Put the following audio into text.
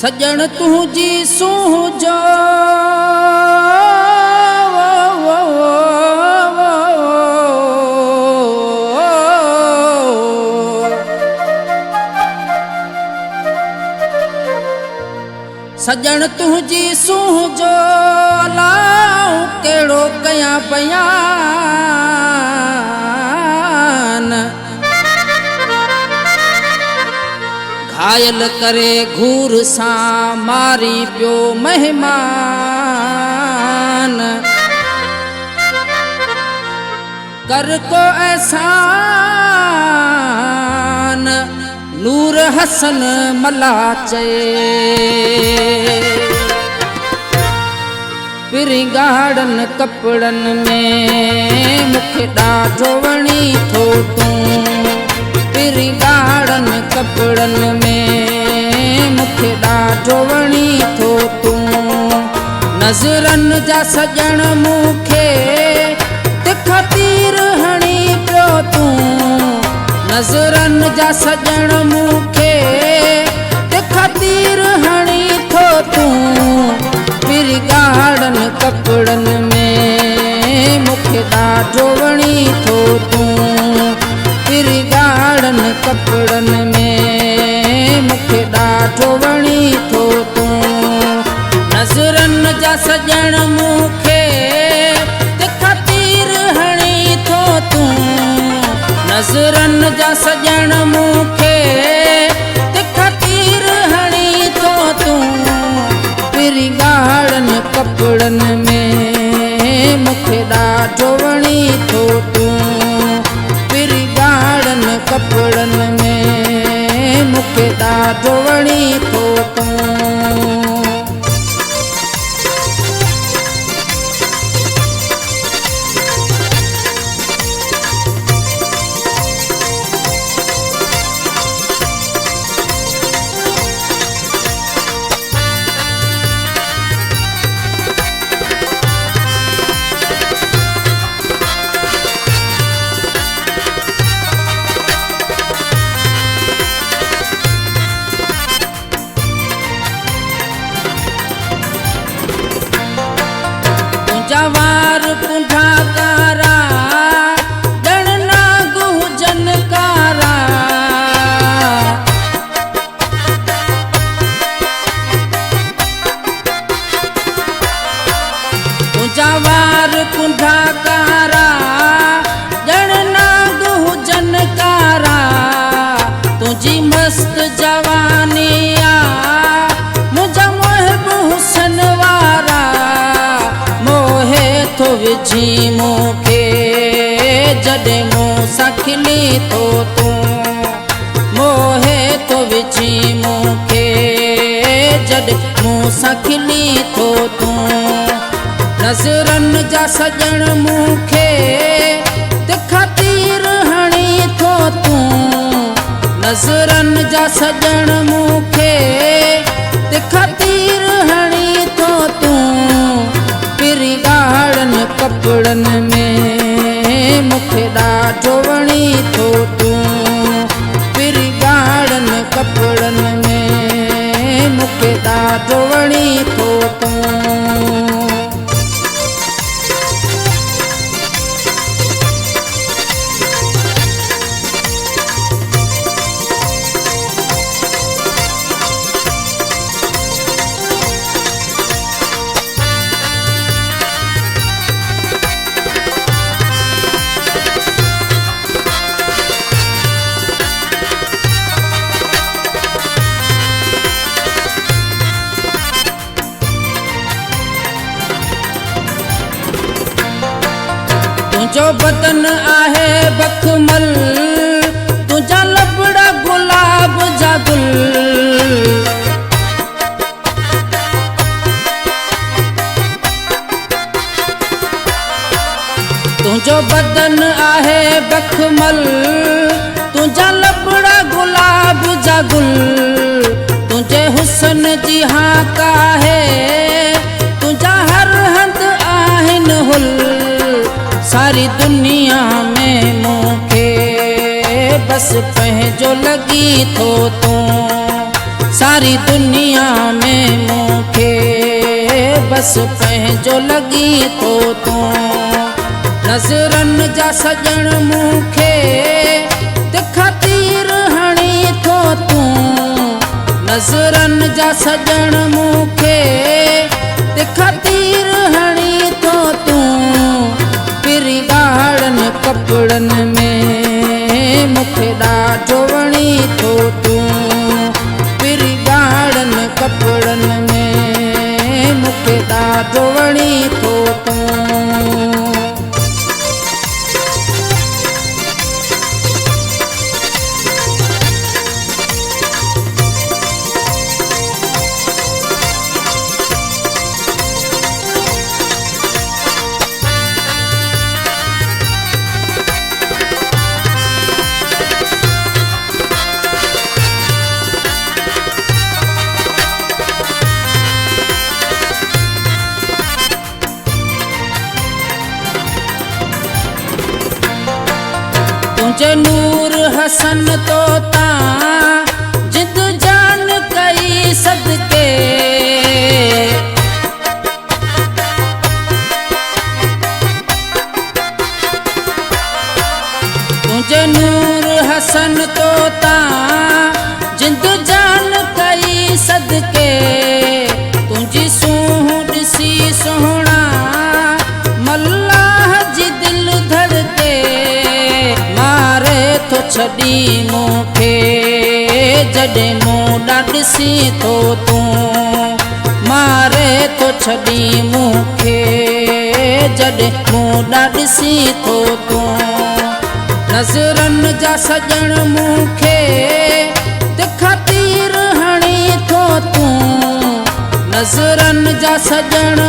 सजण तुझी सूझो सजण तुझी सूझो लाऊं केड़ो कया बयान घायल करे घूर सा मारी पियो मेहमान कर को एहसान नूर हसन मला चए पिरिगाड़न कपड़न में मुखे ॾाढो वणी थो तूं पिरिगाड़न कपड़न में मुखे ॾाढो वणी थो तूं नज़रन जा सजण मूंखे तिखा तीर हणी पियो तूं नज़रन जा सजण मूंखे तिखा तीर हणी थो तूं पिरिगाड़न कपड़न में मुखे ॾाढो वणी थो तूं पिरिगाड़न कपड़न में मुखे ॾाढो वणी थो तूं नज़रन जा सजण मूंखे तिखा तीर हणी थो तूं नज़रन जा सजण मूंखे तिखा तीर हणी थो तूं पिरिगाड़न कपड़न में मुखे ॾाढो वणी थो तूं पिरिगाड़न कपड़न में मुखे ॾाढो वणी थो तूं जवार पुंठा कारा ॾण नाग हुजन कारा जवार पुंठा कारा ॾण नाग हुजन कारा तुझी मस्त जवानी आ मुंहिंजा मुहिब हुसन वारा थो विझी मूंखे जॾहिं मूं सां खिली थो तूं मोहे थो विझी मूंखे जॾहिं मूं सां खिली थो तूं नज़रन जा सजण मूंखे तिखा तीर हणी थो तूं नज़रन जा सजण मूंखे तिखा तीर हणी थो तूं पिरिगाड़न कपड़न में मुखे ॾाढो वणी थो तूं पिरिगाड़न कपड़न में मुखे ॾाढो वणी थो तूं तुझो बदन आहे बखमल तुझा लबड़ा गुलाब जा गुल तुझो बदन आहे बखमल तुझा लबड़ा गुलाब जा गुल तुझे हुसन जी हाक आहे तुझा हर हंध आहिन हुल सारी दुनिया में मूंखे बस पंहिंजो लॻी थो तूं सारी दुनिया में मूंखे बस पंहिंजो लॻी थो तूं नज़रनि जा सॼण मूंखे तिखा तीर हणी थो तूं नज़रनि जा सॼण मूंखे तिखा तीर हणी थो तूं पिरी ॻाढ़नि कपिड़नि में मूंखे ॾाढो वणी थो तूं पिरी ॻाढ़नि कपिड़नि में मूंखे ॾाढो वणी थो तूं तुझे नूर हसन तोता जिद जान कई सदके तुझे नूर हसन तोता जिद जान कई सदके तुझी सूंह ॾिसी सोहणा मल्लाह जी दिल धड़के मारे थो छॾी मूंखे जॾहिं मूं ॾिसी थो तूं मारे थो छॾी मूंखे जॾहिं मूं ॾिसी थो तूं नज़रनि जा सॼण मूंखे तिखा तीर हणी थो तूं नज़रनि जा सॼण